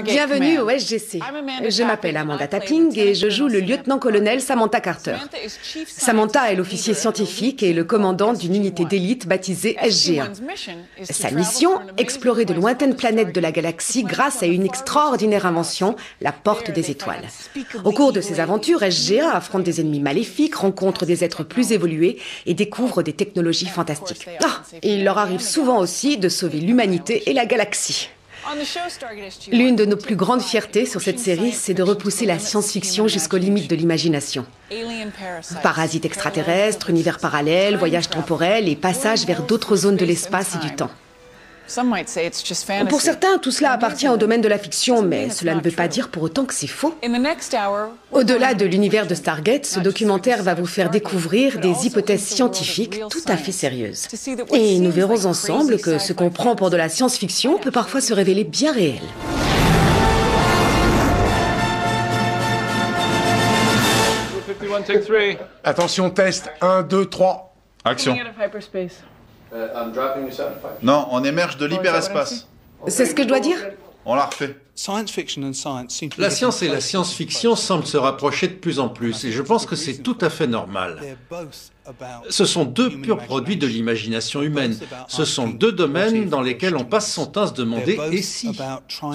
Bienvenue au SGC. Je m'appelle Amanda Tapping et je joue le lieutenant-colonel Samantha Carter. Samantha est l'officier scientifique et le commandant d'une unité d'élite baptisée SG-1. Sa mission, explorer de lointaines planètes de la galaxie grâce à une extraordinaire invention, la porte des étoiles. Au cours de ses aventures, SG-1 affronte des ennemis maléfiques, rencontre des êtres plus évolués et découvre des technologies fantastiques. Il leur arrive souvent aussi de sauver l'humanité et la galaxie. L'une de nos plus grandes fiertés sur cette série, c'est de repousser la science-fiction jusqu'aux limites de l'imagination. Parasites extraterrestres, univers parallèles, voyages temporels et passages vers d'autres zones de l'espace et du temps. Pour certains, tout cela appartient au domaine de la fiction, mais cela ne veut pas dire pour autant que c'est faux. Au-delà de l'univers de Stargate, ce documentaire va vous faire découvrir des hypothèses scientifiques tout à fait sérieuses. Et nous verrons ensemble que ce qu'on prend pour de la science-fiction peut parfois se révéler bien réel. Attention, test. 1, 2, 3. Action. Non, on émerge de l'hyperespace. C'est ce que je dois dire ? On l'a refait. La science et la science-fiction semblent se rapprocher de plus en plus, et je pense que c'est tout à fait normal. Ce sont deux purs produits de l'imagination humaine. Ce sont deux domaines dans lesquels on passe son temps à se demander « et si ?»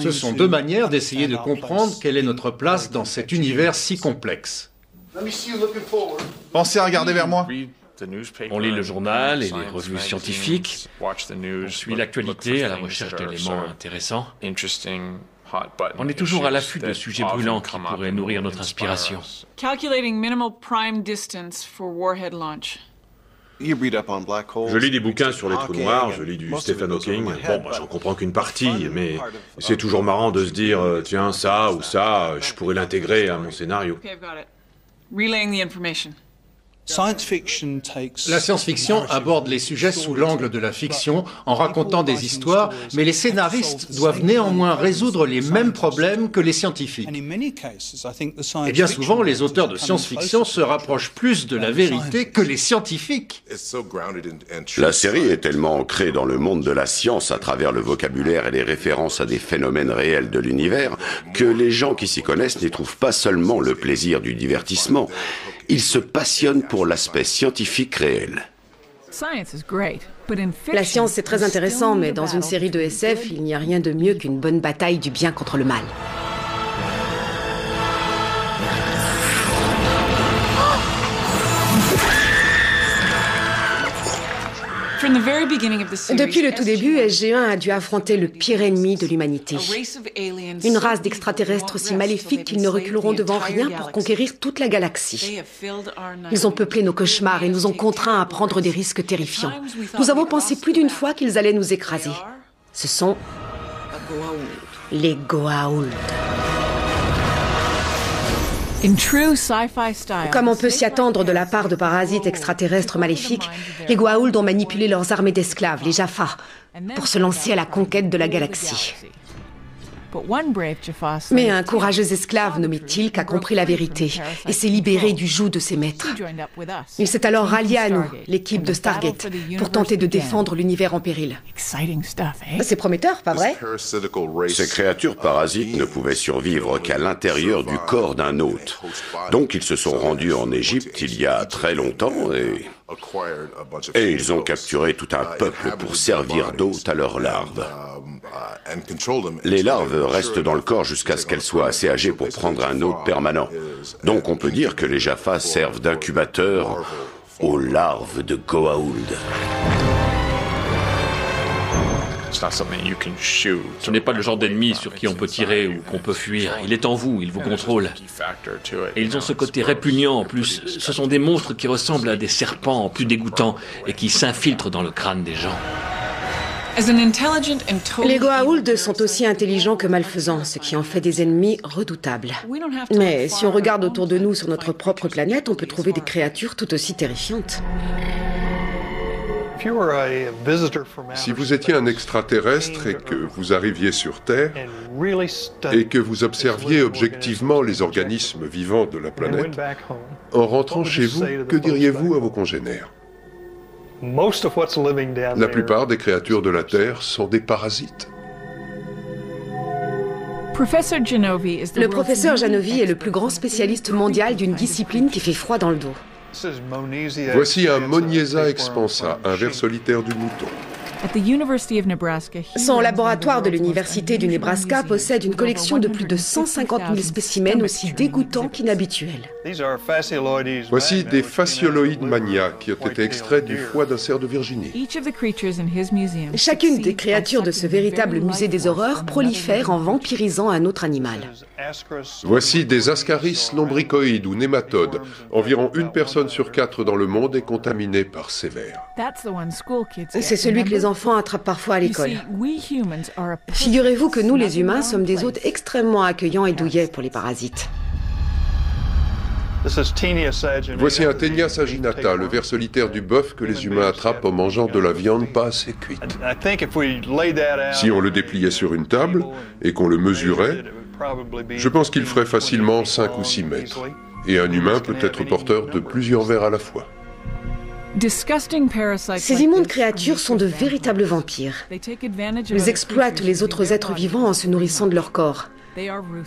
Ce sont deux manières d'essayer de comprendre quelle est notre place dans cet univers si complexe. Pensez à regarder vers moi. On lit le journal et les revues scientifiques, on suit l'actualité à la recherche d'éléments intéressants. On est toujours à l'affût de sujets brûlants qui pourraient nourrir notre inspiration. Je lis des bouquins sur les trous noirs, je lis du Stephen Hawking. Bon, moi, j'en comprends qu'une partie, mais c'est toujours marrant de se dire, tiens, ça ou ça, je pourrais l'intégrer à mon scénario. La science-fiction aborde les sujets sous l'angle de la fiction en racontant des histoires, mais les scénaristes doivent néanmoins résoudre les mêmes problèmes que les scientifiques. Et bien souvent, les auteurs de science-fiction se rapprochent plus de la vérité que les scientifiques. La série est tellement ancrée dans le monde de la science à travers le vocabulaire et les références à des phénomènes réels de l'univers que les gens qui s'y connaissent n'y trouvent pas seulement le plaisir du divertissement, ils se passionnent pour l'aspect scientifique réel. La science, c'est très intéressant, mais dans une série de SF, il n'y a rien de mieux qu'une bonne bataille du bien contre le mal. Depuis le tout début, SG-1 a dû affronter le pire ennemi de l'humanité. Une race d'extraterrestres si maléfiques qu'ils ne reculeront devant rien pour conquérir toute la galaxie. Ils ont peuplé nos cauchemars et nous ont contraints à prendre des risques terrifiants. Nous avons pensé plus d'une fois qu'ils allaient nous écraser. Ce sont les Goa'uld. Comme on peut s'y attendre de la part de parasites extraterrestres maléfiques, les Goa'uld ont manipulé leurs armées d'esclaves, les Jaffa, pour se lancer à la conquête de la galaxie. Mais un courageux esclave nommé Teal'c a compris la vérité et s'est libéré du joug de ses maîtres. Il s'est alors rallié à nous, l'équipe de Stargate, pour tenter de défendre l'univers en péril. C'est prometteur, pas vrai ? Ces créatures parasites ne pouvaient survivre qu'à l'intérieur du corps d'un hôte. Donc ils se sont rendus en Égypte il y a très longtemps et ils ont capturé tout un peuple pour servir d'hôte à leurs larves. Les larves restent dans le corps jusqu'à ce qu'elles soient assez âgées pour prendre un hôte permanent. Donc on peut dire que les Jaffa servent d'incubateur aux larves de Goa'uld. Ce n'est pas le genre d'ennemi sur qui on peut tirer ou qu'on peut fuir. Il est en vous, il vous contrôle. Et ils ont ce côté répugnant en plus. Ce sont des monstres qui ressemblent à des serpents plus dégoûtants et qui s'infiltrent dans le crâne des gens. Les Goa'uld sont aussi intelligents que malfaisants, ce qui en fait des ennemis redoutables. Mais si on regarde autour de nous sur notre propre planète, on peut trouver des créatures tout aussi terrifiantes. Si vous étiez un extraterrestre et que vous arriviez sur Terre et que vous observiez objectivement les organismes vivants de la planète, en rentrant chez vous, que diriez-vous à vos congénères ? La plupart des créatures de la Terre sont des parasites. Le professeur Janovi est le plus grand spécialiste mondial d'une discipline qui fait froid dans le dos. Voici un Moniesa expansa, un ver solitaire du mouton. Son laboratoire de l'Université du Nebraska possède une collection de plus de 150 000 spécimens aussi dégoûtants qu'inhabituels. Voici des fascioloïdes mania qui ont été extraits du foie d'un cerf de Virginie. Chacune des créatures de ce véritable musée des horreurs prolifère en vampirisant un autre animal. Voici des ascaris lombricoïdes ou nématodes. Environ 1 personne sur 4 dans le monde est contaminée par ces vers. C'est celui que les enfants attrapent parfois à l'école. Figurez-vous que nous, les humains, sommes des hôtes extrêmement accueillants et douillets pour les parasites. Voici un Taenia saginata, le ver solitaire du bœuf que les humains attrapent en mangeant de la viande pas assez cuite. Si on le dépliait sur une table et qu'on le mesurait, je pense qu'il ferait facilement 5 ou 6 mètres. Et un humain peut être porteur de plusieurs vers à la fois. Ces immondes créatures sont de véritables vampires. Elles exploitent les autres êtres vivants en se nourrissant de leur corps.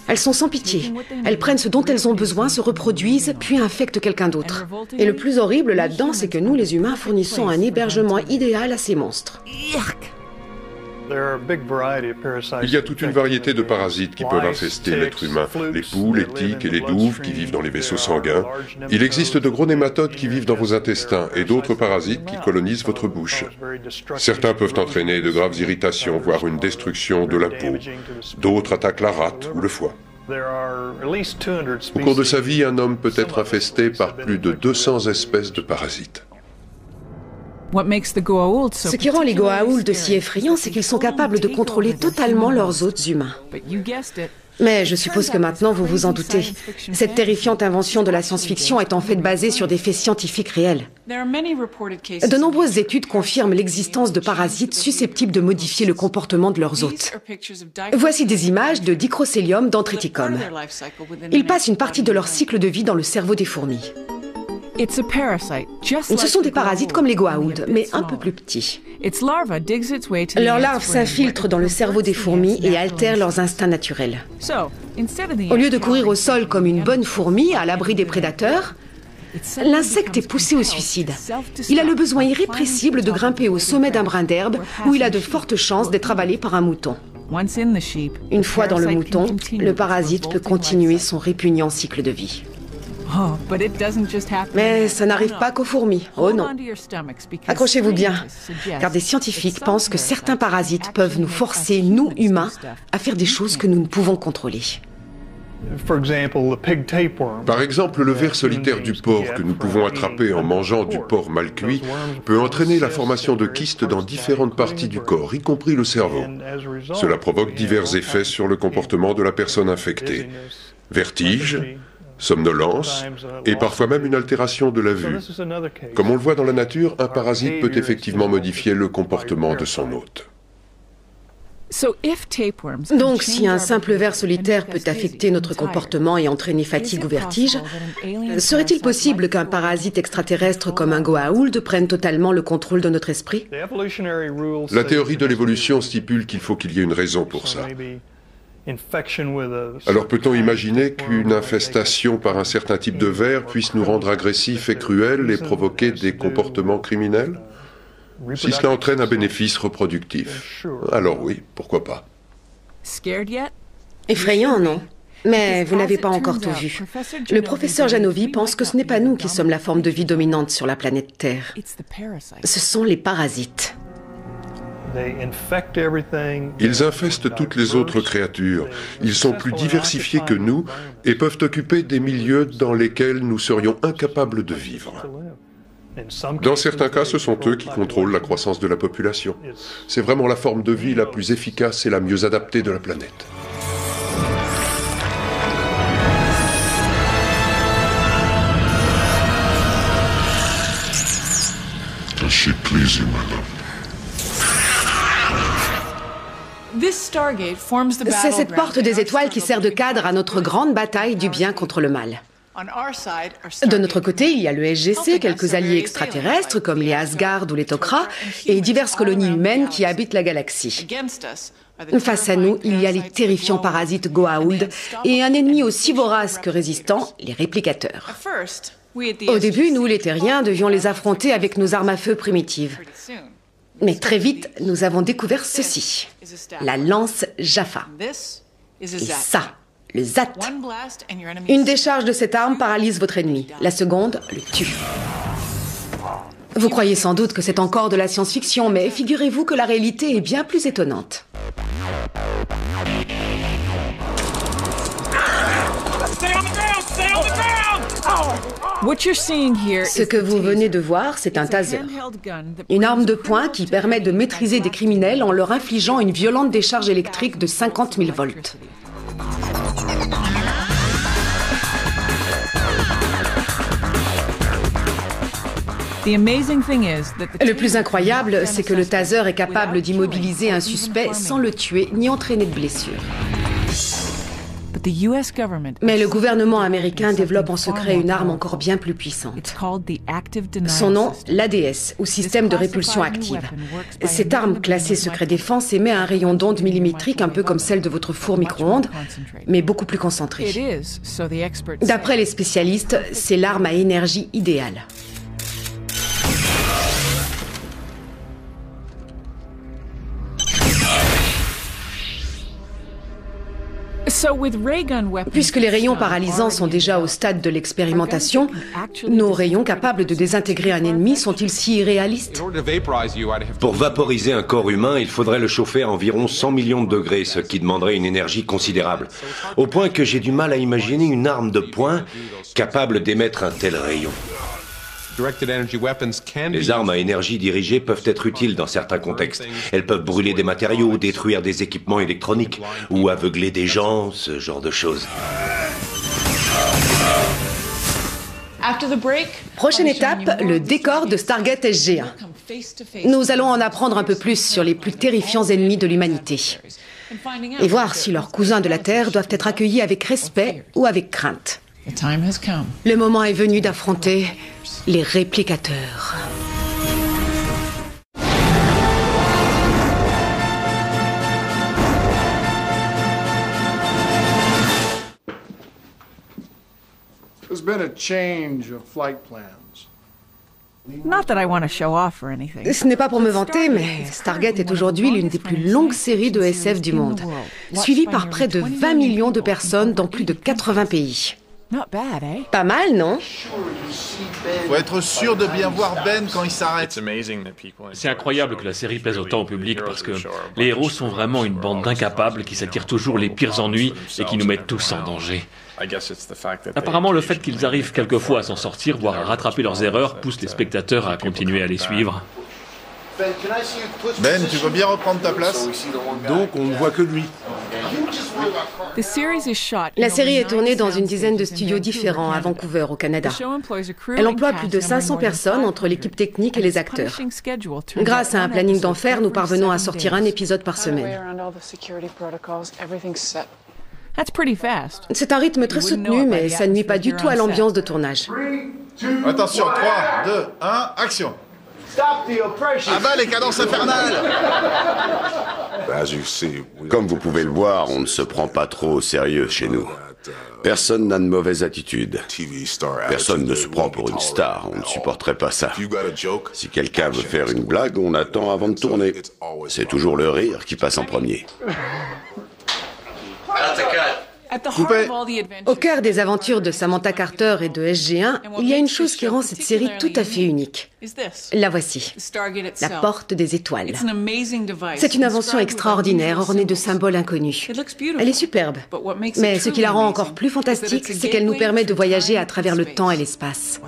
Elles sont sans pitié. Elles prennent ce dont elles ont besoin, se reproduisent, puis infectent quelqu'un d'autre. Et le plus horrible là-dedans, c'est que nous, les humains, fournissons un hébergement idéal à ces monstres. Il y a toute une variété de parasites qui peuvent infester l'être humain. Les poules, les tiques et les douves qui vivent dans les vaisseaux sanguins. Il existe de gros nématodes qui vivent dans vos intestins et d'autres parasites qui colonisent votre bouche. Certains peuvent entraîner de graves irritations, voire une destruction de la peau. D'autres attaquent la rate ou le foie. Au cours de sa vie, un homme peut être infesté par plus de 200 espèces de parasites. Ce qui rend les Goa'uld si effrayants, c'est qu'ils sont capables de contrôler totalement leurs hôtes humains. Mais je suppose que maintenant vous vous en doutez. Cette terrifiante invention de la science-fiction est en fait basée sur des faits scientifiques réels. De nombreuses études confirment l'existence de parasites susceptibles de modifier le comportement de leurs hôtes. Voici des images de Dicrocelium dendriticum. Ils passent une partie de leur cycle de vie dans le cerveau des fourmis. Ce sont des parasites comme les Goa'uld, mais un peu plus petits. Leurs larves s'infiltrent dans le cerveau des fourmis et altèrent leurs instincts naturels. Au lieu de courir au sol comme une bonne fourmi à l'abri des prédateurs, l'insecte est poussé au suicide. Il a le besoin irrépressible de grimper au sommet d'un brin d'herbe où il a de fortes chances d'être avalé par un mouton. Une fois dans le mouton, le parasite peut continuer son répugnant cycle de vie. Mais ça n'arrive pas qu'aux fourmis, oh non. Accrochez-vous bien, car des scientifiques pensent que certains parasites peuvent nous forcer, nous humains, à faire des choses que nous ne pouvons contrôler. Par exemple, le ver solitaire du porc que nous pouvons attraper en mangeant du porc mal cuit peut entraîner la formation de kystes dans différentes parties du corps, y compris le cerveau. Cela provoque divers effets sur le comportement de la personne infectée. Vertige, somnolence et parfois même une altération de la vue. Comme on le voit dans la nature, un parasite peut effectivement modifier le comportement de son hôte. Donc, si un simple ver solitaire peut affecter notre comportement et entraîner fatigue ou vertige, serait-il possible qu'un parasite extraterrestre comme un Goa'uld prenne totalement le contrôle de notre esprit? La théorie de l'évolution stipule qu'il faut qu'il y ait une raison pour ça. Alors peut-on imaginer qu'une infestation par un certain type de ver puisse nous rendre agressifs et cruels et provoquer des comportements criminels? Si cela entraîne un bénéfice reproductif, alors oui, pourquoi pas. Effrayant, non? Mais vous n'avez pas encore tout vu. Le professeur Janovi pense que ce n'est pas nous qui sommes la forme de vie dominante sur la planète Terre. Ce sont les parasites. Ils infestent toutes les autres créatures. Ils sont plus diversifiés que nous et peuvent occuper des milieux dans lesquels nous serions incapables de vivre. Dans certains cas, ce sont eux qui contrôlent la croissance de la population. C'est vraiment la forme de vie la plus efficace et la mieux adaptée de la planète. Does she please you, my love? C'est cette porte des étoiles qui sert de cadre à notre grande bataille du bien contre le mal. De notre côté, il y a le SGC, quelques alliés extraterrestres comme les Asgard ou les Tok'ra, et diverses colonies humaines qui habitent la galaxie. Face à nous, il y a les terrifiants parasites Goa'uld et un ennemi aussi vorace que résistant, les réplicateurs. Au début, nous, les terriens, devions les affronter avec nos armes à feu primitives. Mais très vite, nous avons découvert ceci, la lance Jaffa. Et ça, le Zat. Une décharge de cette arme paralyse votre ennemi. La seconde le tue. Vous croyez sans doute que c'est encore de la science-fiction, mais figurez-vous que la réalité est bien plus étonnante. Ce que vous venez de voir, c'est un taser. Une arme de poing qui permet de maîtriser des criminels en leur infligeant une violente décharge électrique de 50 000 volts. Le plus incroyable, c'est que le taser est capable d'immobiliser un suspect sans le tuer ni entraîner de blessures. Mais le gouvernement américain développe en secret une arme encore bien plus puissante. Son nom, l'ADS, ou système de répulsion active. Cette arme classée secret défense émet un rayon d'onde millimétrique un peu comme celle de votre four micro-ondes, mais beaucoup plus concentré. D'après les spécialistes, c'est l'arme à énergie idéale. Puisque les rayons paralysants sont déjà au stade de l'expérimentation, nos rayons capables de désintégrer un ennemi sont-ils si irréalistes? Pour vaporiser un corps humain, il faudrait le chauffer à environ 100 millions de degrés, ce qui demanderait une énergie considérable. Au point que j'ai du mal à imaginer une arme de poing capable d'émettre un tel rayon. Les armes à énergie dirigée peuvent être utiles dans certains contextes. Elles peuvent brûler des matériaux, détruire des équipements électroniques ou aveugler des gens, ce genre de choses. Prochaine étape, le décor de Stargate SG-1. Nous allons en apprendre un peu plus sur les plus terrifiants ennemis de l'humanité. Et voir si leurs cousins de la Terre doivent être accueillis avec respect ou avec crainte. Le moment est venu d'affronter les réplicateurs. There's been a change of flight plans. Ce n'est pas pour me vanter, mais Stargate est aujourd'hui l'une des plus longues séries de SF du monde, suivie par près de 20 millions de personnes dans plus de 80 pays. Pas mal, non? Faut être sûr de bien voir Ben quand il s'arrête. C'est incroyable que la série plaise autant au public parce que les héros sont vraiment une bande d'incapables qui s'attirent toujours les pires ennuis et qui nous mettent tous en danger. Apparemment, le fait qu'ils arrivent quelquefois à s'en sortir, voire à rattraper leurs erreurs, pousse les spectateurs à continuer à les suivre. Ben, tu veux bien reprendre ta place? Donc on ne voit que lui. La série est tournée dans une dizaine de studios différents à Vancouver, au Canada. Elle emploie plus de 500 personnes entre l'équipe technique et les acteurs. Grâce à un planning d'enfer, nous parvenons à sortir un épisode par semaine. C'est un rythme très soutenu, mais ça ne nuit pas du tout à l'ambiance de tournage. Attention, 3, 2, 1, action! Ah bah les cadences infernales! Comme vous pouvez le voir, on ne se prend pas trop au sérieux chez nous. Personne n'a de mauvaise attitude. Personne ne se prend pour une star, on ne supporterait pas ça. Si quelqu'un veut faire une blague, on attend avant de tourner. C'est toujours le rire qui passe en premier. Coupé. Au cœur des aventures de Samantha Carter et de SG-1, il y a une chose qui rend cette série tout à fait unique. La voici, la porte des étoiles. C'est une invention extraordinaire, ornée de symboles inconnus. Elle est superbe, mais ce qui la rend encore plus fantastique, c'est qu'elle nous permet de voyager à travers le temps et l'espace.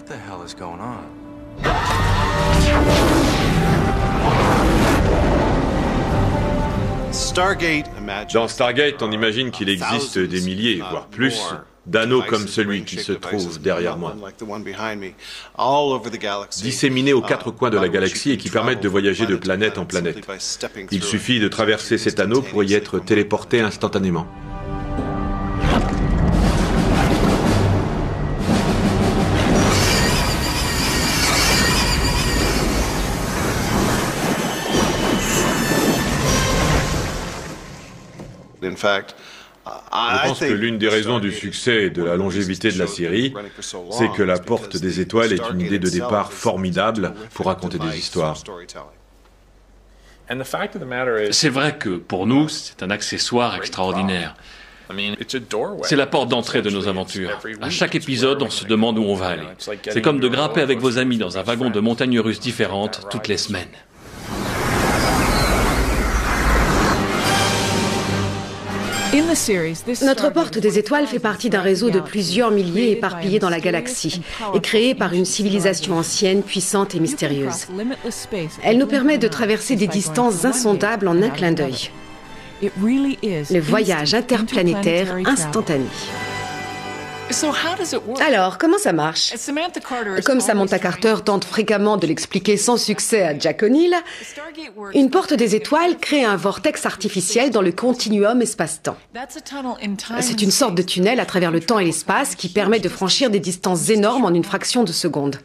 Dans Stargate, on imagine qu'il existe des milliers, voire plus, d'anneaux comme celui qui se trouve derrière moi, disséminés aux quatre coins de la galaxie et qui permettent de voyager de planète en planète. Il suffit de traverser cet anneau pour y être téléporté instantanément. Je pense que l'une des raisons du succès et de la longévité de la série, c'est que La Porte des Étoiles est une idée de départ formidable pour raconter des histoires. C'est vrai que, pour nous, c'est un accessoire extraordinaire. C'est la porte d'entrée de nos aventures. À chaque épisode, on se demande où on va aller. C'est comme de grimper avec vos amis dans un wagon de montagnes russes différentes toutes les semaines. Notre porte des étoiles fait partie d'un réseau de plusieurs milliers éparpillés dans la galaxie et créé par une civilisation ancienne, puissante et mystérieuse. Elle nous permet de traverser des distances insondables en un clin d'œil. Le voyage interplanétaire instantané. Alors, comment ça marche? Comme Samantha Carter tente fréquemment de l'expliquer sans succès à Jack O'Neill, une porte des étoiles crée un vortex artificiel dans le continuum espace-temps. C'est une sorte de tunnel à travers le temps et l'espace qui permet de franchir des distances énormes en une fraction de seconde.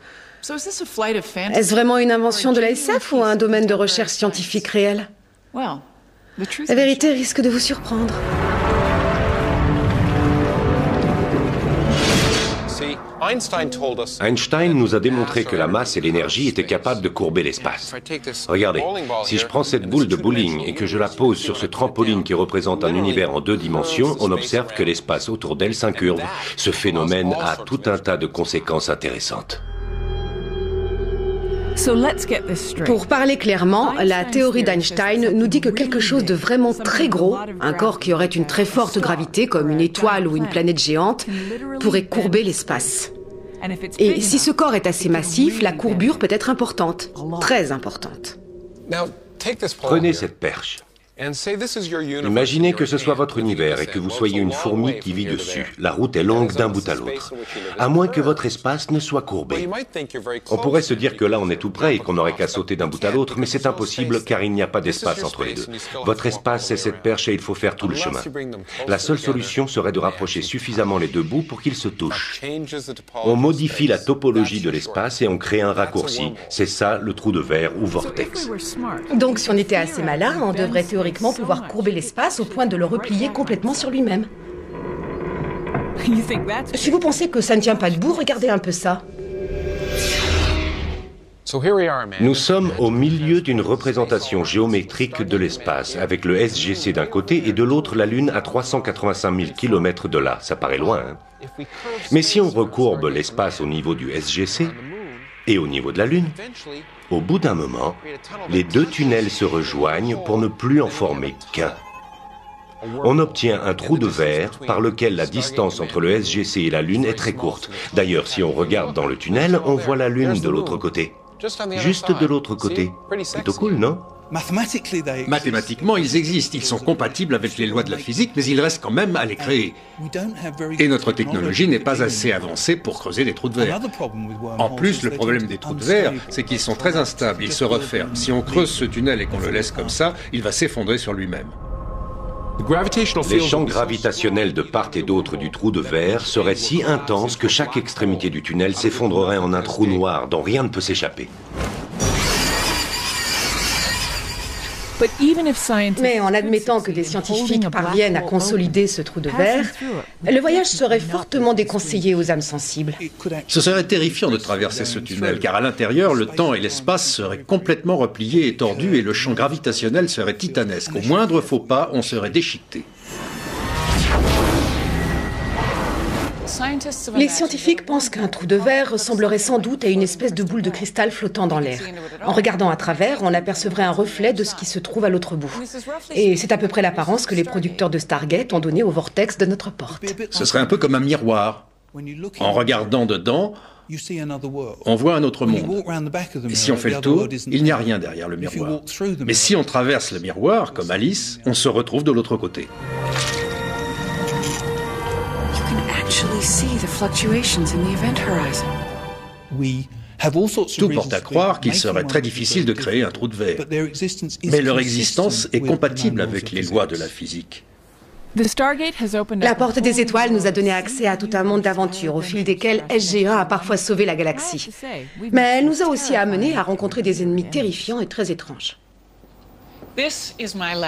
Est-ce vraiment une invention de la SF ou un domaine de recherche scientifique réel? La vérité risque de vous surprendre. Einstein nous a démontré que la masse et l'énergie étaient capables de courber l'espace. Regardez, si je prends cette boule de bowling et que je la pose sur ce trampoline qui représente un univers en 2 dimensions, on observe que l'espace autour d'elle s'incurve. Ce phénomène a tout un tas de conséquences intéressantes. Pour parler clairement, la théorie d'Einstein nous dit que quelque chose de vraiment très gros, un corps qui aurait une très forte gravité, comme une étoile ou une planète géante, pourrait courber l'espace. Et si ce corps est assez massif, la courbure peut être importante, très importante. Prenez cette perche. Imaginez que ce soit votre univers et que vous soyez une fourmi qui vit dessus. La route est longue d'un bout à l'autre, à moins que votre espace ne soit courbé. On pourrait se dire que là on est tout près et qu'on n'aurait qu'à sauter d'un bout à l'autre, mais c'est impossible car il n'y a pas d'espace entre les deux. Votre espace c'est cette perche et il faut faire tout le chemin. La seule solution serait de rapprocher suffisamment les deux bouts pour qu'ils se touchent. On modifie la topologie de l'espace et on crée un raccourci. C'est ça le trou de verre ou vortex. Donc si on était assez malin, on devrait théoriquement pouvoir courber l'espace au point de le replier complètement sur lui-même. Si vous pensez que ça ne tient pas debout, regardez un peu ça. Nous sommes au milieu d'une représentation géométrique de l'espace, avec le SGC d'un côté et de l'autre la Lune à 385 000 km de là. Ça paraît loin, hein? Mais si on recourbe l'espace au niveau du SGC et au niveau de la Lune, au bout d'un moment, les deux tunnels se rejoignent pour ne plus en former qu'un. On obtient un trou de verre par lequel la distance entre le SGC et la Lune est très courte. D'ailleurs, si on regarde dans le tunnel, on voit la Lune de l'autre côté. Juste de l'autre côté. Plutôt cool, non? Mathématiquement, ils existent, ils sont compatibles avec les lois de la physique, mais il reste quand même à les créer. Et notre technologie n'est pas assez avancée pour creuser des trous de verre. En plus, le problème des trous de verre, c'est qu'ils sont très instables, ils se referment. Si on creuse ce tunnel et qu'on le laisse comme ça, il va s'effondrer sur lui-même. Les champs gravitationnels de part et d'autre du trou de verre seraient si intenses que chaque extrémité du tunnel s'effondrerait en un trou noir dont rien ne peut s'échapper. Mais en admettant que les scientifiques parviennent à consolider ce trou de verre, le voyage serait fortement déconseillé aux âmes sensibles. Ce serait terrifiant de traverser ce tunnel, car à l'intérieur, le temps et l'espace seraient complètement repliés et tordus et le champ gravitationnel serait titanesque. Au moindre faux pas, on serait déchiqueté. Les scientifiques pensent qu'un trou de verre ressemblerait sans doute à une espèce de boule de cristal flottant dans l'air. En regardant à travers, on apercevrait un reflet de ce qui se trouve à l'autre bout. Et c'est à peu près l'apparence que les producteurs de Stargate ont donnée au vortex de notre porte. Ce serait un peu comme un miroir. En regardant dedans, on voit un autre monde. Et si on fait le tour, il n'y a rien derrière le miroir. Mais si on traverse le miroir, comme Alice, on se retrouve de l'autre côté. Tout porte à croire qu'il serait très difficile de créer un trou de verre. Mais leur existence est compatible avec les lois de la physique. La porte des étoiles nous a donné accès à tout un monde d'aventures au fil desquelles SG-1 a parfois sauvé la galaxie. Mais elle nous a aussi amenés à rencontrer des ennemis terrifiants et très étranges.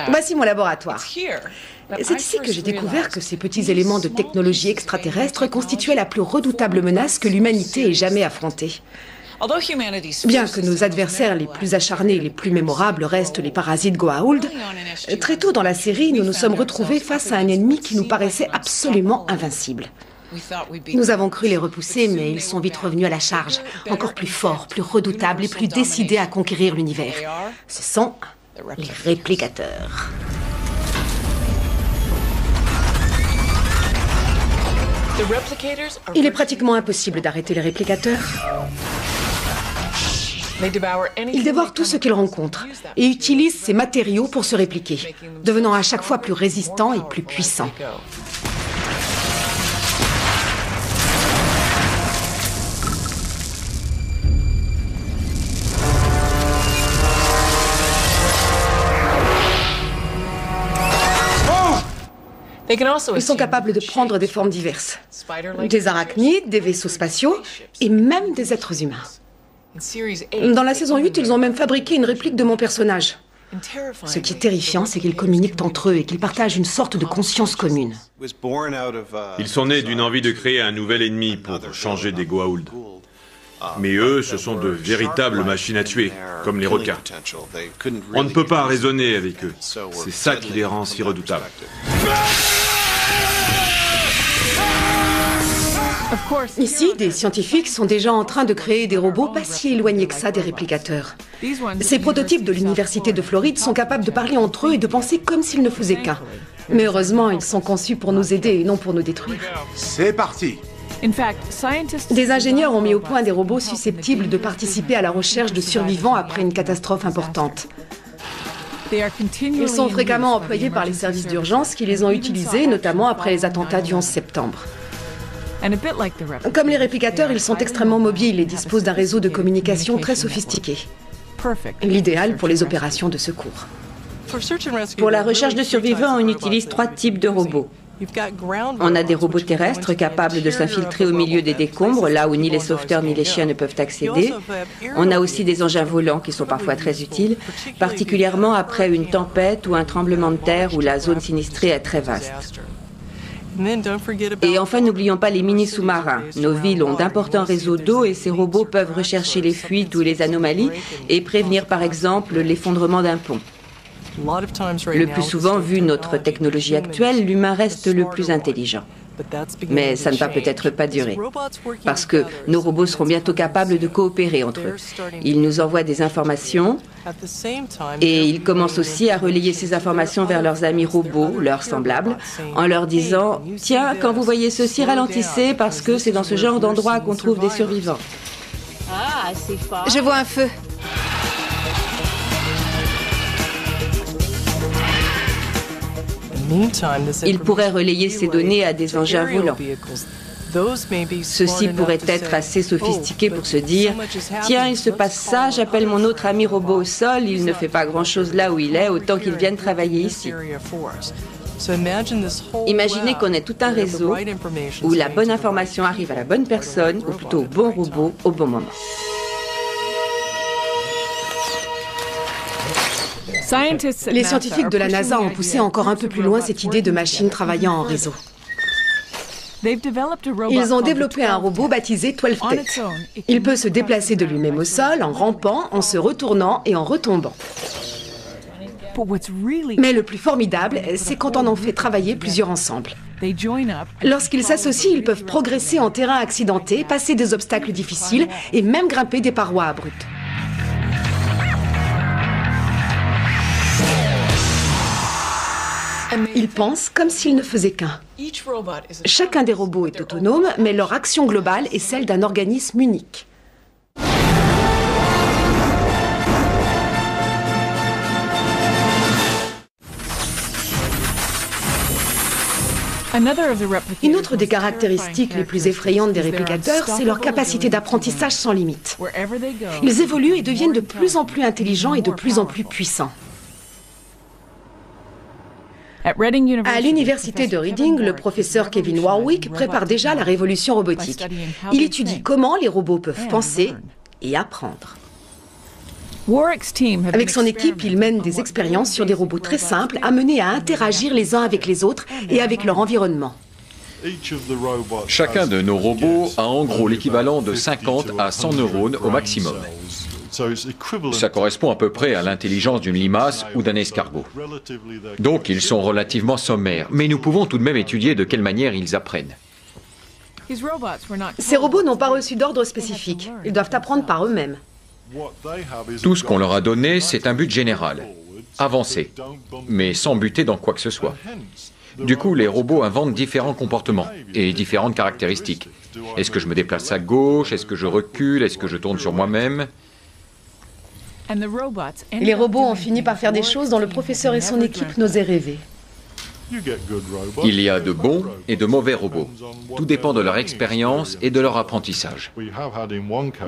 Voici mon laboratoire. C'est ici que j'ai découvert que ces petits éléments de technologie extraterrestre constituaient la plus redoutable menace que l'humanité ait jamais affrontée. Bien que nos adversaires les plus acharnés et les plus mémorables restent les parasites Goa'uld, très tôt dans la série, nous nous sommes retrouvés face à un ennemi qui nous paraissait absolument invincible. Nous avons cru les repousser, mais ils sont vite revenus à la charge, encore plus forts, plus redoutables et plus décidés à conquérir l'univers. Ce sont les réplicateurs. Il est pratiquement impossible d'arrêter les réplicateurs. Ils dévorent tout ce qu'ils rencontrent et utilisent ces matériaux pour se répliquer, devenant à chaque fois plus résistants et plus puissants. Ils sont capables de prendre des formes diverses. Des arachnides, des vaisseaux spatiaux et même des êtres humains. Dans la saison 8, ils ont même fabriqué une réplique de mon personnage. Ce qui est terrifiant, c'est qu'ils communiquent entre eux et qu'ils partagent une sorte de conscience commune. Ils sont nés d'une envie de créer un nouvel ennemi pour changer des Goa'uld. Mais eux, ce sont de véritables machines à tuer, comme les requins. On ne peut pas raisonner avec eux. C'est ça qui les rend si redoutables. Ici, des scientifiques sont déjà en train de créer des robots pas si éloignés que ça des réplicateurs. Ces prototypes de l'université de Floride sont capables de parler entre eux et de penser comme s'ils ne faisaient qu'un. Mais heureusement, ils sont conçus pour nous aider et non pour nous détruire. C'est parti! Des ingénieurs ont mis au point des robots susceptibles de participer à la recherche de survivants après une catastrophe importante. Ils sont fréquemment employés par les services d'urgence qui les ont utilisés, notamment après les attentats du 11 septembre. Comme les réplicateurs, ils sont extrêmement mobiles et disposent d'un réseau de communication très sophistiqué. L'idéal pour les opérations de secours. Pour la recherche de survivants, on utilise 3 types de robots. On a des robots terrestres capables de s'infiltrer au milieu des décombres, là où ni les sauveteurs ni les chiens ne peuvent accéder. On a aussi des engins volants qui sont parfois très utiles, particulièrement après une tempête ou un tremblement de terre où la zone sinistrée est très vaste. Et enfin, n'oublions pas les mini-sous-marins. Nos villes ont d'importants réseaux d'eau et ces robots peuvent rechercher les fuites ou les anomalies et prévenir par exemple l'effondrement d'un pont. Le plus souvent, vu notre technologie actuelle, l'humain reste le plus intelligent. Mais ça ne va peut-être pas durer, parce que nos robots seront bientôt capables de coopérer entre eux. Ils nous envoient des informations et ils commencent aussi à relayer ces informations vers leurs amis robots, leurs semblables, en leur disant « Tiens, quand vous voyez ceci, ralentissez parce que c'est dans ce genre d'endroit qu'on trouve des survivants. » Je vois un feu. Ils pourraient relayer ces données à des engins volants. Ceux-ci pourraient être assez sophistiqués pour se dire « Tiens, il se passe ça, j'appelle mon autre ami robot au sol, il ne fait pas grand-chose là où il est, autant qu'il vienne travailler ici. » Imaginez qu'on ait tout un réseau où la bonne information arrive à la bonne personne, ou plutôt au bon robot, au bon moment. Les scientifiques de la NASA ont poussé encore un peu plus loin cette idée de machine travaillant en réseau. Ils ont développé un robot baptisé 12 Tech. Il peut se déplacer de lui-même au sol, en rampant, en se retournant et en retombant. Mais le plus formidable, c'est quand on en fait travailler plusieurs ensemble. Lorsqu'ils s'associent, ils peuvent progresser en terrain accidenté, passer des obstacles difficiles et même grimper des parois abruptes. Ils pensent comme s'ils ne faisaient qu'un. Chacun des robots est autonome, mais leur action globale est celle d'un organisme unique. Une autre des caractéristiques les plus effrayantes des réplicateurs, c'est leur capacité d'apprentissage sans limite. Ils évoluent et deviennent de plus en plus intelligents et de plus en plus puissants. À l'université de Reading, le professeur Kevin Warwick prépare déjà la révolution robotique. Il étudie comment les robots peuvent penser et apprendre. Avec son équipe, il mène des expériences sur des robots très simples amenés à interagir les uns avec les autres et avec leur environnement. Chacun de nos robots a en gros l'équivalent de 50 à 100 neurones au maximum. Ça correspond à peu près à l'intelligence d'une limace ou d'un escargot. Donc ils sont relativement sommaires, mais nous pouvons tout de même étudier de quelle manière ils apprennent. Ces robots n'ont pas reçu d'ordre spécifique. Ils doivent apprendre par eux-mêmes. Tout ce qu'on leur a donné, c'est un but général. Avancer, mais sans buter dans quoi que ce soit. Du coup, les robots inventent différents comportements et différentes caractéristiques. Est-ce que je me déplace à gauche? Est-ce que je recule? Est-ce que je tourne sur moi-même? Les robots ont fini par faire des choses dont le professeur et son équipe n'osaient rêver. Il y a de bons et de mauvais robots. Tout dépend de leur expérience et de leur apprentissage.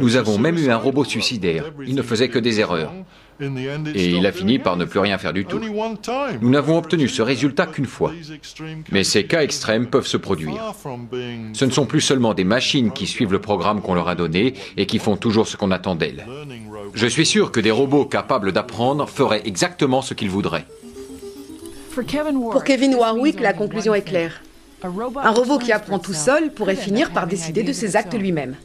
Nous avons même eu un robot suicidaire. Il ne faisait que des erreurs. Et il a fini par ne plus rien faire du tout. Nous n'avons obtenu ce résultat qu'une fois. Mais ces cas extrêmes peuvent se produire. Ce ne sont plus seulement des machines qui suivent le programme qu'on leur a donné et qui font toujours ce qu'on attend d'elles. Je suis sûr que des robots capables d'apprendre feraient exactement ce qu'ils voudraient. Pour Kevin Warwick, la conclusion est claire. Un robot qui apprend tout seul pourrait finir par décider de ses actes lui-même.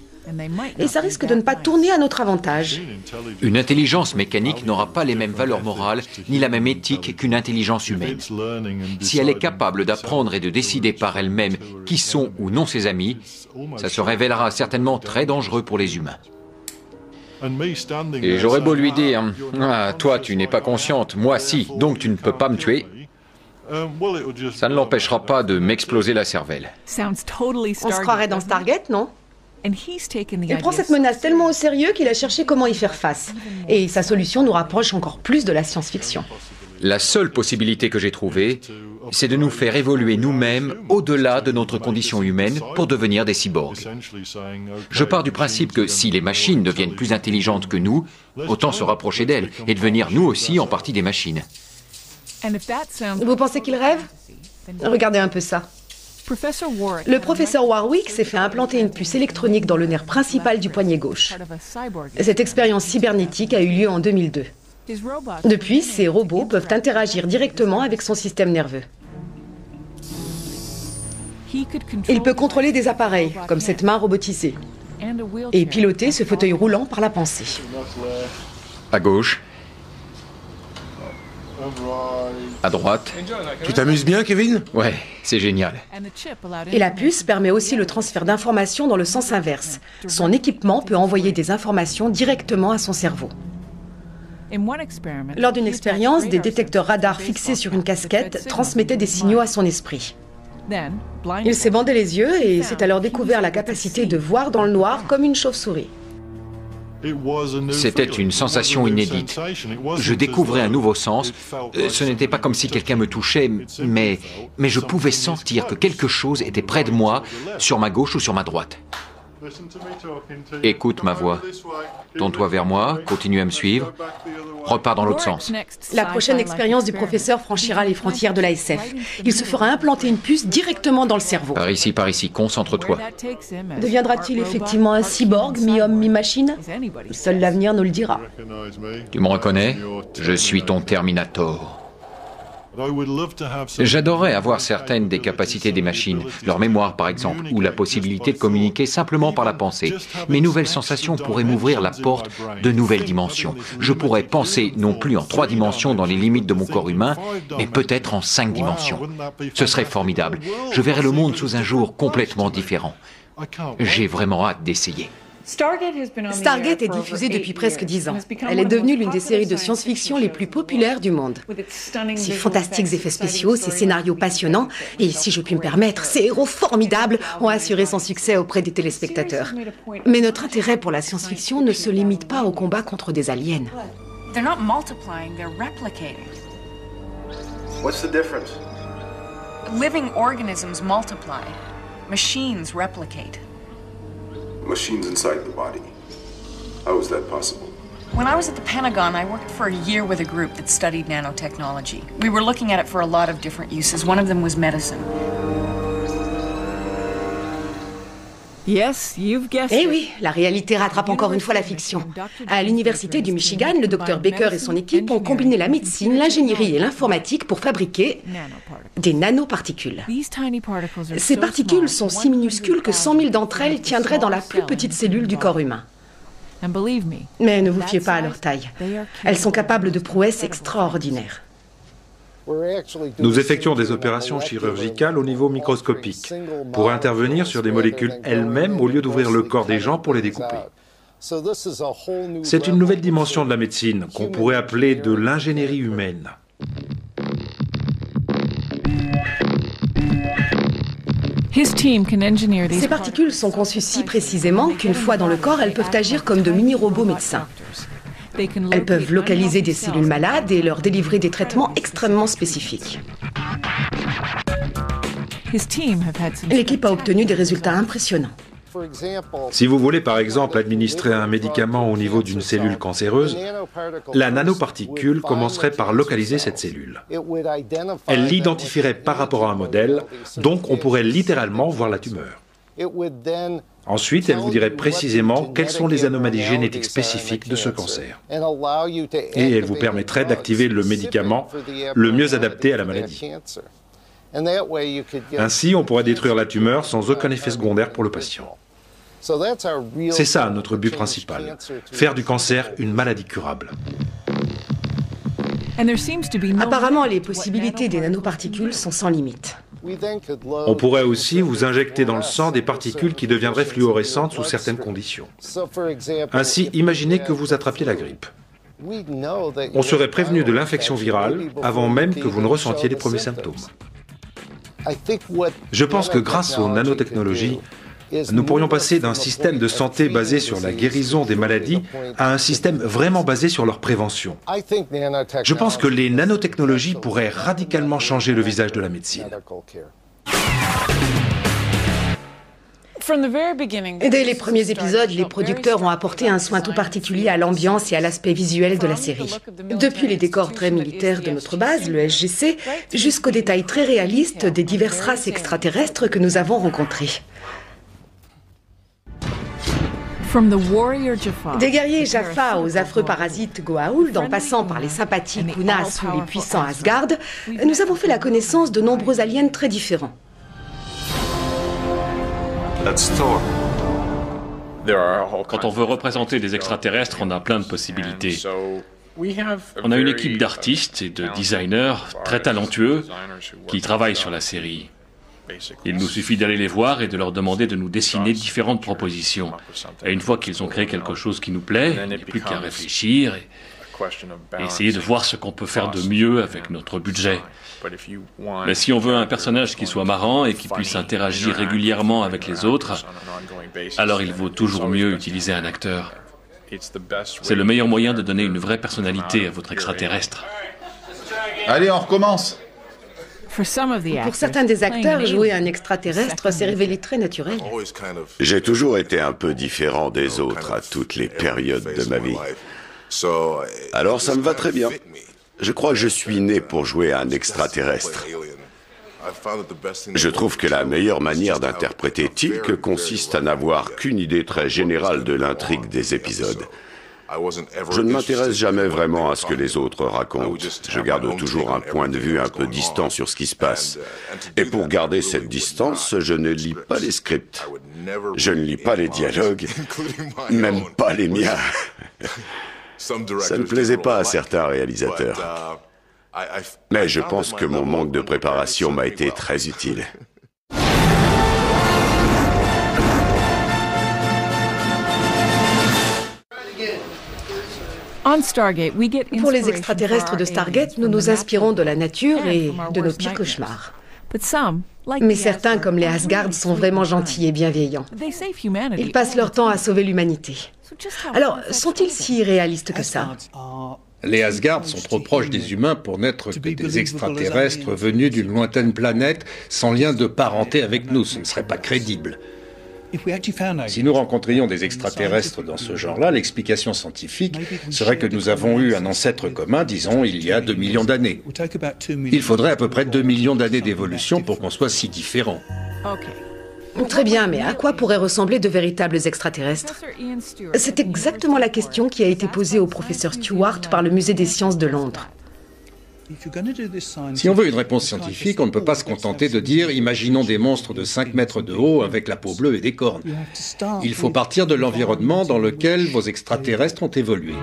Et ça risque de ne pas tourner à notre avantage. Une intelligence mécanique n'aura pas les mêmes valeurs morales ni la même éthique qu'une intelligence humaine. Si elle est capable d'apprendre et de décider par elle-même qui sont ou non ses amis, ça se révélera certainement très dangereux pour les humains. Et j'aurais beau lui dire « Ah, toi tu n'es pas consciente, moi si, donc tu ne peux pas me tuer », ça ne l'empêchera pas de m'exploser la cervelle. On se croirait dans Stargate, non? Il prend cette menace tellement au sérieux qu'il a cherché comment y faire face. Et sa solution nous rapproche encore plus de la science-fiction. La seule possibilité que j'ai trouvée, c'est de nous faire évoluer nous-mêmes au-delà de notre condition humaine pour devenir des cyborgs. Je pars du principe que si les machines deviennent plus intelligentes que nous, autant se rapprocher d'elles et devenir nous aussi en partie des machines. Vous pensez qu'il rêve? Regardez un peu ça. Le professeur Warwick s'est fait implanter une puce électronique dans le nerf principal du poignet gauche. Cette expérience cybernétique a eu lieu en 2002. Depuis, ces robots peuvent interagir directement avec son système nerveux. Il peut contrôler des appareils, comme cette main robotisée, et piloter ce fauteuil roulant par la pensée. À gauche. À droite. Tu t'amuses bien, Kevin? Ouais, c'est génial. Et la puce permet aussi le transfert d'informations dans le sens inverse. Son équipement peut envoyer des informations directement à son cerveau. Lors d'une expérience, des détecteurs radars fixés sur une casquette transmettaient des signaux à son esprit. Il s'est bandé les yeux et s'est alors découvert la capacité de voir dans le noir comme une chauve-souris. C'était une sensation inédite. Je découvrais un nouveau sens. Ce n'était pas comme si quelqu'un me touchait, mais je pouvais sentir que quelque chose était près de moi, sur ma gauche ou sur ma droite. Écoute ma voix. Tourne-toi vers moi, continue à me suivre. Repars dans l'autre sens. La prochaine expérience du professeur franchira les frontières de la SF. Il se fera implanter une puce directement dans le cerveau. Par ici, concentre-toi. Deviendra-t-il effectivement un cyborg, mi-homme, mi-machine? Seul l'avenir nous le dira. Tu me reconnais? Je suis ton Terminator. J'adorerais avoir certaines des capacités des machines, leur mémoire par exemple, ou la possibilité de communiquer simplement par la pensée. Mes nouvelles sensations pourraient m'ouvrir la porte de nouvelles dimensions. Je pourrais penser non plus en 3 dimensions dans les limites de mon corps humain, mais peut-être en 5 dimensions. Ce serait formidable. Je verrais le monde sous un jour complètement différent. J'ai vraiment hâte d'essayer. Stargate est diffusée depuis presque 10 ans. Elle est devenue l'une des séries de science-fiction les plus populaires du monde. Ses fantastiques effets spéciaux, ses scénarios passionnants, et si je puis me permettre, ses héros formidables ont assuré son succès auprès des téléspectateurs. Mais notre intérêt pour la science-fiction ne se limite pas au combat contre des aliens. They're not multiplying, they're replicating. What's the difference? Living organisms multiply. Machines replicate. Machines inside the body. How is that possible? When I was at the Pentagon, I worked for a year with a group that studied nanotechnology. We were looking at it for a lot of different uses. One of them was medicine. Eh oui, la réalité rattrape encore une fois la fiction. À l'université du Michigan, le docteur Baker et son équipe ont combiné la médecine, l'ingénierie et l'informatique pour fabriquer des nanoparticules. Ces particules sont si minuscules que 100 000 d'entre elles tiendraient dans la plus petite cellule du corps humain. Mais ne vous fiez pas à leur taille. Elles sont capables de prouesses extraordinaires. Nous effectuons des opérations chirurgicales au niveau microscopique pour intervenir sur des molécules elles-mêmes au lieu d'ouvrir le corps des gens pour les découper. C'est une nouvelle dimension de la médecine qu'on pourrait appeler de l'ingénierie humaine. Ces particules sont conçues si précisément qu'une fois dans le corps, elles peuvent agir comme de mini-robots médecins. Elles peuvent localiser des cellules malades et leur délivrer des traitements extrêmement spécifiques. L'équipe a obtenu des résultats impressionnants. Si vous voulez par exemple administrer un médicament au niveau d'une cellule cancéreuse, la nanoparticule commencerait par localiser cette cellule. Elle l'identifierait par rapport à un modèle, donc on pourrait littéralement voir la tumeur. Ensuite, elle vous dirait précisément quelles sont les anomalies génétiques spécifiques de ce cancer. Et elle vous permettrait d'activer le médicament le mieux adapté à la maladie. Ainsi, on pourrait détruire la tumeur sans aucun effet secondaire pour le patient. C'est ça notre but principal, faire du cancer une maladie curable. Apparemment, les possibilités des nanoparticules sont sans limite. On pourrait aussi vous injecter dans le sang des particules qui deviendraient fluorescentes sous certaines conditions. Ainsi, imaginez que vous attrapiez la grippe. On serait prévenu de l'infection virale avant même que vous ne ressentiez les premiers symptômes. Je pense que grâce aux nanotechnologies, nous pourrions passer d'un système de santé basé sur la guérison des maladies à un système vraiment basé sur leur prévention. Je pense que les nanotechnologies pourraient radicalement changer le visage de la médecine. Dès les premiers épisodes, les producteurs ont apporté un soin tout particulier à l'ambiance et à l'aspect visuel de la série. Depuis les décors très militaires de notre base, le SGC, jusqu'aux détails très réalistes des diverses races extraterrestres que nous avons rencontrées. Des guerriers Jaffa aux affreux parasites Goa'uld, en passant par les sympathiques Unas ou les puissants Asgard, nous avons fait la connaissance de nombreux aliens très différents. Quand on veut représenter des extraterrestres, on a plein de possibilités. On a une équipe d'artistes et de designers très talentueux qui travaillent sur la série. Il nous suffit d'aller les voir et de leur demander de nous dessiner différentes propositions. Et une fois qu'ils ont créé quelque chose qui nous plaît, il n'y a plus qu'à réfléchir et essayer de voir ce qu'on peut faire de mieux avec notre budget. Mais si on veut un personnage qui soit marrant et qui puisse interagir régulièrement avec les autres, alors il vaut toujours mieux utiliser un acteur. C'est le meilleur moyen de donner une vraie personnalité à votre extraterrestre. Allez, on recommence. Pour certains des acteurs, jouer un extraterrestre s'est révélé très naturel. J'ai toujours été un peu différent des autres à toutes les périodes de ma vie. Alors ça me va très bien. Je crois que je suis né pour jouer un extraterrestre. Je trouve que la meilleure manière d'interpréter Teal'c consiste à n'avoir qu'une idée très générale de l'intrigue des épisodes. Je ne m'intéresse jamais vraiment à ce que les autres racontent. Je garde toujours un point de vue un peu distant sur ce qui se passe. Et pour garder cette distance, je ne lis pas les scripts. Je ne lis pas les dialogues, même pas les miens. Ça ne plaisait pas à certains réalisateurs. Mais je pense que mon manque de préparation m'a été très utile. Pour les extraterrestres de Stargate, nous nous inspirons de la nature et de nos pires cauchemars. Mais certains, comme les Asgard, sont vraiment gentils et bienveillants. Ils passent leur temps à sauver l'humanité. Alors, sont-ils si réalistes que ça? Les Asgard sont trop proches des humains pour n'être que des extraterrestres venus d'une lointaine planète sans lien de parenté avec nous. Ce ne serait pas crédible. Si nous rencontrions des extraterrestres dans ce genre-là, l'explication scientifique serait que nous avons eu un ancêtre commun, disons, il y a 2 millions d'années. Il faudrait à peu près 2 millions d'années d'évolution pour qu'on soit si différents. Très bien, mais à quoi pourraient ressembler de véritables extraterrestres? C'est exactement la question qui a été posée au professeur Stewart par le Musée des sciences de Londres. Si on veut une réponse scientifique, on ne peut pas se contenter de dire « imaginons des monstres de 5 mètres de haut avec la peau bleue et des cornes ». Il faut partir de l'environnement dans lequel vos extraterrestres ont évolué.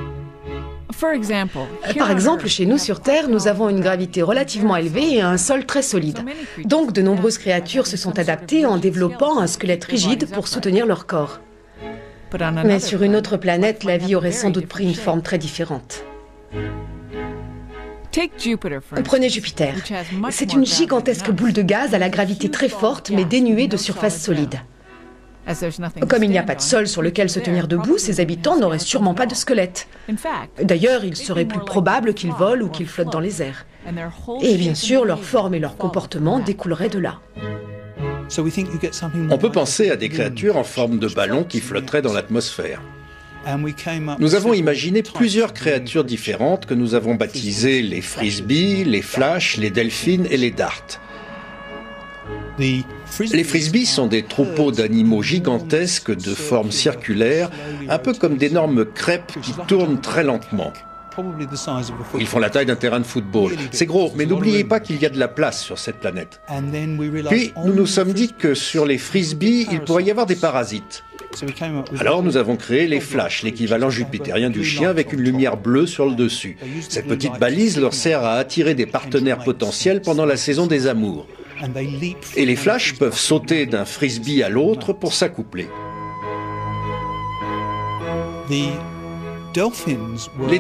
Par exemple, chez nous sur Terre, nous avons une gravité relativement élevée et un sol très solide. Donc de nombreuses créatures se sont adaptées en développant un squelette rigide pour soutenir leur corps. Mais sur une autre planète, la vie aurait sans doute pris une forme très différente. Prenez Jupiter. C'est une gigantesque boule de gaz à la gravité très forte mais dénuée de surface solide. Comme il n'y a pas de sol sur lequel se tenir debout, ses habitants n'auraient sûrement pas de squelette. D'ailleurs, il serait plus probable qu'ils volent ou qu'ils flottent dans les airs. Et bien sûr, leur forme et leur comportement découleraient de là. On peut penser à des créatures en forme de ballon qui flotteraient dans l'atmosphère. Nous avons imaginé plusieurs créatures différentes que nous avons baptisées les frisbees, les flashs, les delphines et les darts. Les frisbees sont des troupeaux d'animaux gigantesques de forme circulaire, un peu comme d'énormes crêpes qui tournent très lentement. Ils font la taille d'un terrain de football. C'est gros, mais n'oubliez pas qu'il y a de la place sur cette planète. Puis, nous nous sommes dit que sur les frisbees, il pourrait y avoir des parasites. Alors nous avons créé les flashs, l'équivalent jupitérien du chien avec une lumière bleue sur le dessus. Cette petite balise leur sert à attirer des partenaires potentiels pendant la saison des amours. Et les flashs peuvent sauter d'un frisbee à l'autre pour s'accoupler. Les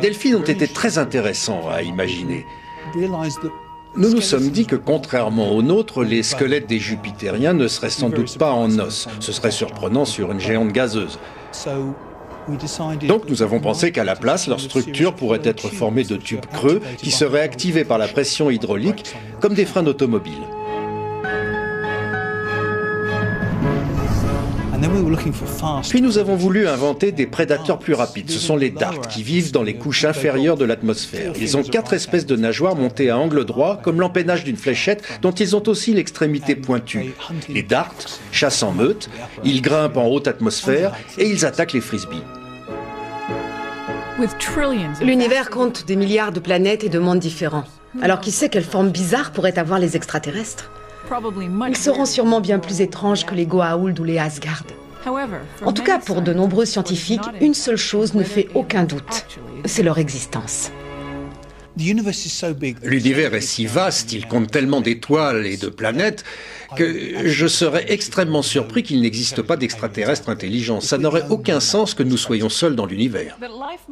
delphines ont été très intéressants à imaginer. Nous nous sommes dit que, contrairement aux nôtres, les squelettes des jupitériens ne seraient sans doute pas en os. Ce serait surprenant sur une géante gazeuse. Donc nous avons pensé qu'à la place, leur structure pourrait être formée de tubes creux qui seraient activés par la pression hydraulique comme des freins d'automobile. Puis nous avons voulu inventer des prédateurs plus rapides. Ce sont les darts qui vivent dans les couches inférieures de l'atmosphère. Ils ont 4 espèces de nageoires montées à angle droit, comme l'empennage d'une fléchette, dont ils ont aussi l'extrémité pointue. Les darts chassent en meute, ils grimpent en haute atmosphère et ils attaquent les frisbees. L'univers compte des milliards de planètes et de mondes différents. Alors qui sait quelle forme bizarre pourraient avoir les extraterrestres? Ils seront sûrement bien plus étranges que les Goa'uld ou les Asgard. En tout cas, pour de nombreux scientifiques, une seule chose ne fait aucun doute, c'est leur existence. L'univers est si vaste, il compte tellement d'étoiles et de planètes que je serais extrêmement surpris qu'il n'existe pas d'extraterrestres intelligents. Ça n'aurait aucun sens que nous soyons seuls dans l'univers.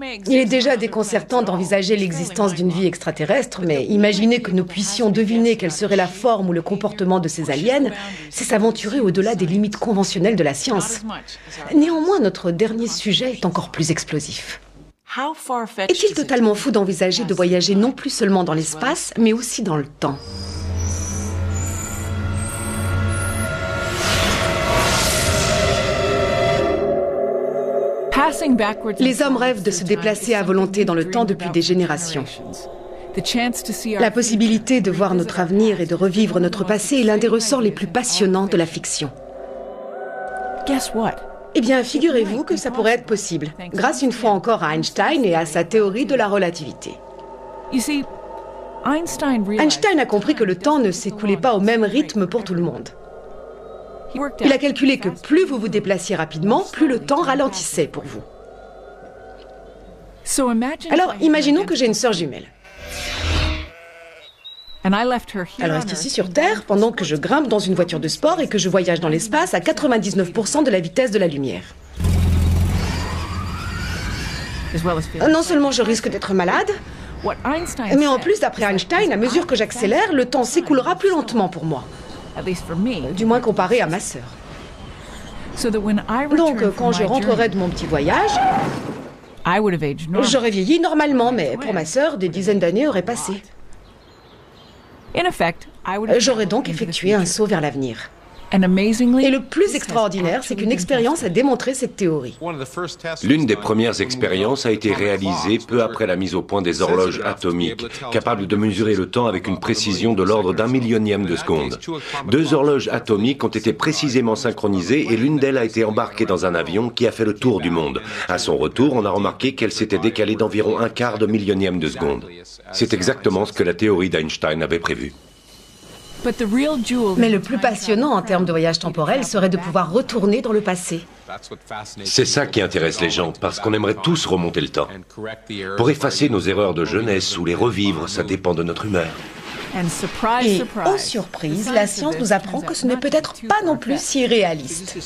Il est déjà déconcertant d'envisager l'existence d'une vie extraterrestre, mais imaginer que nous puissions deviner quelle serait la forme ou le comportement de ces aliens, c'est s'aventurer au-delà des limites conventionnelles de la science. Néanmoins, notre dernier sujet est encore plus explosif. Est-il totalement fou d'envisager de voyager non plus seulement dans l'espace, mais aussi dans le temps? Les hommes rêvent de se déplacer à volonté dans le temps depuis des générations. La possibilité de voir notre avenir et de revivre notre passé est l'un des ressorts les plus passionnants de la fiction. Eh bien, figurez-vous que ça pourrait être possible, grâce une fois encore à Einstein et à sa théorie de la relativité. Einstein a compris que le temps ne s'écoulait pas au même rythme pour tout le monde. Il a calculé que plus vous vous déplaciez rapidement, plus le temps ralentissait pour vous. Alors, imaginons que j'ai une sœur jumelle. Elle reste ici sur Terre pendant que je grimpe dans une voiture de sport et que je voyage dans l'espace à 99% de la vitesse de la lumière. Non seulement je risque d'être malade, mais en plus, d'après Einstein, à mesure que j'accélère, le temps s'écoulera plus lentement pour moi. Du moins comparé à ma sœur. Donc, quand je rentrerai de mon petit voyage, j'aurais vieilli normalement, mais pour ma sœur, des dizaines d'années auraient passé. J'aurais donc effectué un saut vers l'avenir. Et le plus extraordinaire, c'est qu'une expérience a démontré cette théorie. L'une des premières expériences a été réalisée peu après la mise au point des horloges atomiques, capables de mesurer le temps avec une précision de l'ordre d'un millionième de seconde. 2 horloges atomiques ont été précisément synchronisées et l'une d'elles a été embarquée dans un avion qui a fait le tour du monde. À son retour, on a remarqué qu'elle s'était décalée d'environ 1/4 de millionième de seconde. C'est exactement ce que la théorie d'Einstein avait prévu. Mais le plus passionnant en termes de voyage temporel serait de pouvoir retourner dans le passé. C'est ça qui intéresse les gens, parce qu'on aimerait tous remonter le temps. Pour effacer nos erreurs de jeunesse ou les revivre, ça dépend de notre humeur. Et, aux surprises, la science nous apprend que ce n'est peut-être pas non plus si réaliste.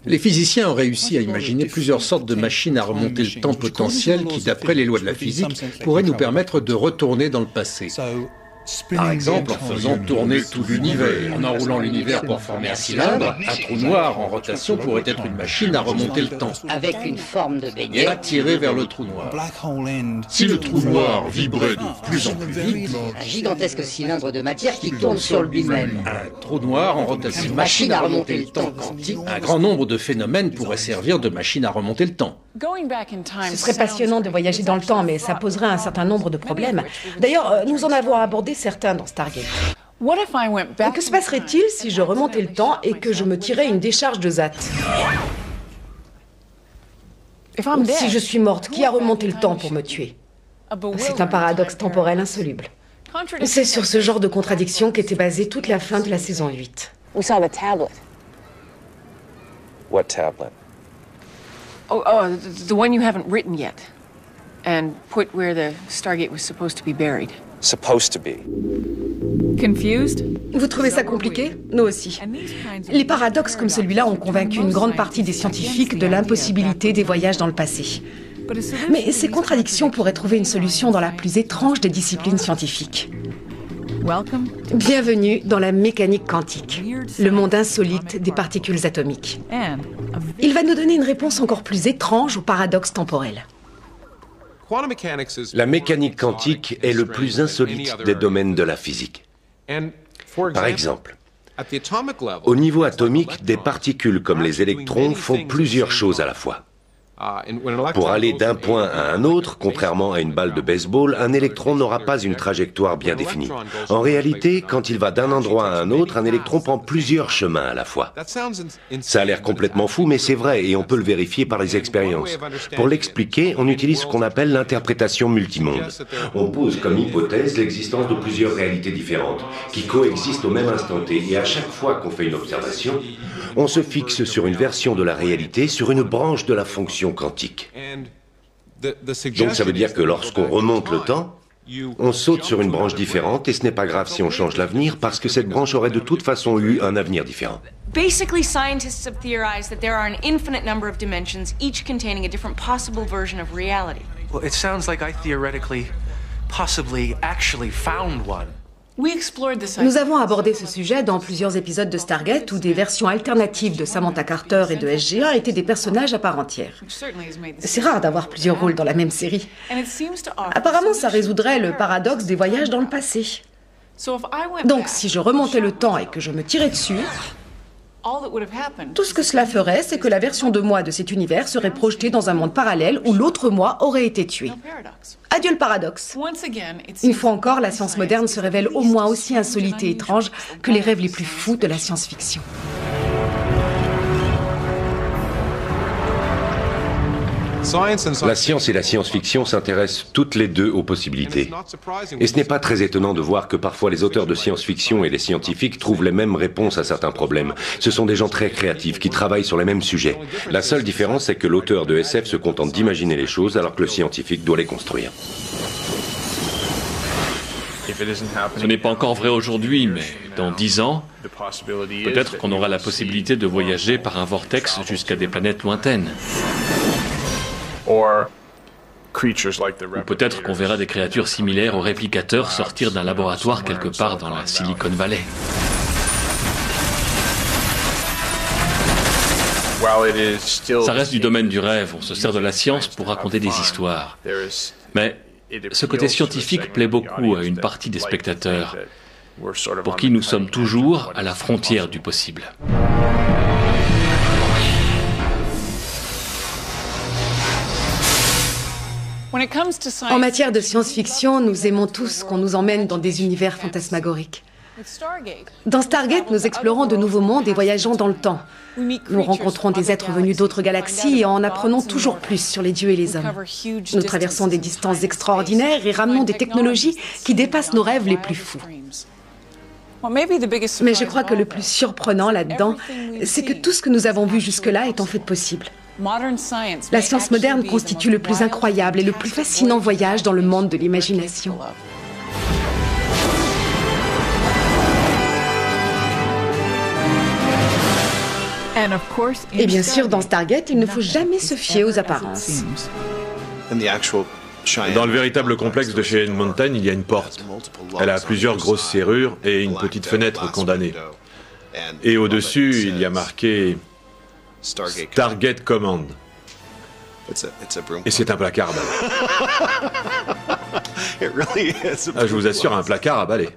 Les physiciens ont réussi à imaginer plusieurs sortes de machines à remonter le temps potentiel qui, d'après les lois de la physique, pourraient nous permettre de retourner dans le passé. Par exemple, en faisant tourner tout l'univers, en enroulant l'univers pour former un cylindre, un trou noir en rotation pourrait être une machine à remonter le temps. Avec une forme de beignet. Et attirer vers le trou noir. Si le trou noir vibrait de plus en plus vite, un gigantesque cylindre de matière qui tourne sur lui-même. Un trou noir en rotation. Une machine à remonter le temps quantique. Un grand nombre de phénomènes pourraient servir de machine à remonter le temps. Ce serait passionnant de voyager dans le temps, mais ça poserait un certain nombre de problèmes. D'ailleurs, nous en avons abordé certains dans Stargate. Que se passerait-il si je remontais le temps et que je me tirais une décharge de ZAT? Si je suis morte, qui a remonté le temps pour me tuer? C'est un paradoxe temporel insoluble. C'est sur ce genre de contradiction qu'était basée toute la fin de la saison 8. We saw the tablet. What tablet? Oh, the one you haven't written yet. And put where the Stargate was supposed to be buried. Supposed to be. Confused? Vous trouvez ça compliqué? Nous aussi. Les paradoxes comme celui-là ont convaincu une grande partie des scientifiques de l'impossibilité des voyages dans le passé. Mais ces contradictions pourraient trouver une solution dans la plus étrange des disciplines scientifiques. Bienvenue dans la mécanique quantique, le monde insolite des particules atomiques. Il va nous donner une réponse encore plus étrange aux paradoxes temporels. La mécanique quantique est le plus insolite des domaines de la physique. Par exemple, au niveau atomique, des particules comme les électrons font plusieurs choses à la fois. Pour aller d'un point à un autre, contrairement à une balle de baseball, un électron n'aura pas une trajectoire bien définie. En réalité, quand il va d'un endroit à un autre, un électron prend plusieurs chemins à la fois. Ça a l'air complètement fou, mais c'est vrai et on peut le vérifier par les expériences. Pour l'expliquer, on utilise ce qu'on appelle l'interprétation multimonde. On pose comme hypothèse l'existence de plusieurs réalités différentes, qui coexistent au même instant T, et à chaque fois qu'on fait une observation, on se fixe sur une version de la réalité, sur une branche de la fonction quantique. Donc ça veut dire que lorsqu'on remonte le temps, on saute sur une branche différente et ce n'est pas grave si on change l'avenir parce que cette branche aurait de toute façon eu un avenir différent. Basically, scientists have theorized that there are an infinite number of dimensions, each containing a different possible version of reality. Well, it sounds like I theoretically, possibly, actually found one. Nous avons abordé ce sujet dans plusieurs épisodes de Stargate où des versions alternatives de Samantha Carter et de SG-1 étaient des personnages à part entière. C'est rare d'avoir plusieurs rôles dans la même série. Apparemment, ça résoudrait le paradoxe des voyages dans le passé. Donc, si je remontais le temps et que je me tirais dessus, tout ce que cela ferait, c'est que la version de moi de cet univers serait projetée dans un monde parallèle où l'autre moi aurait été tué. Adieu le paradoxe. Une fois encore, la science moderne se révèle au moins aussi insolite et étrange que les rêves les plus fous de la science-fiction. La science et la science-fiction s'intéressent toutes les deux aux possibilités. Et ce n'est pas très étonnant de voir que parfois les auteurs de science-fiction et les scientifiques trouvent les mêmes réponses à certains problèmes. Ce sont des gens très créatifs qui travaillent sur les mêmes sujets. La seule différence, c'est que l'auteur de SF se contente d'imaginer les choses alors que le scientifique doit les construire. Ce n'est pas encore vrai aujourd'hui, mais dans 10 ans, peut-être qu'on aura la possibilité de voyager par un vortex jusqu'à des planètes lointaines. Ou peut-être qu'on verra des créatures similaires aux réplicateurs sortir d'un laboratoire quelque part dans la Silicon Valley. Ça reste du domaine du rêve, on se sert de la science pour raconter des histoires. Mais ce côté scientifique plaît beaucoup à une partie des spectateurs. pour qui nous sommes toujours à la frontière du possible. En matière de science-fiction, nous aimons tous qu'on nous emmène dans des univers fantasmagoriques. Dans Stargate, nous explorons de nouveaux mondes et voyageons dans le temps. Nous rencontrons des êtres venus d'autres galaxies et en apprenons toujours plus sur les dieux et les hommes. Nous traversons des distances extraordinaires et ramenons des technologies qui dépassent nos rêves les plus fous. Mais je crois que le plus surprenant là-dedans, c'est que tout ce que nous avons vu jusque-là est en fait possible. La science moderne constitue le plus incroyable et le plus fascinant voyage dans le monde de l'imagination. Et bien sûr, dans Stargate, il ne faut jamais se fier aux apparences. Dans le véritable complexe de Cheyenne Mountain, il y a une porte. Elle a plusieurs grosses serrures et une petite fenêtre condamnée. Et au-dessus, il y a marqué Stargate Command. Et c'est un placard à balai. Je vous assure, un placard à balai.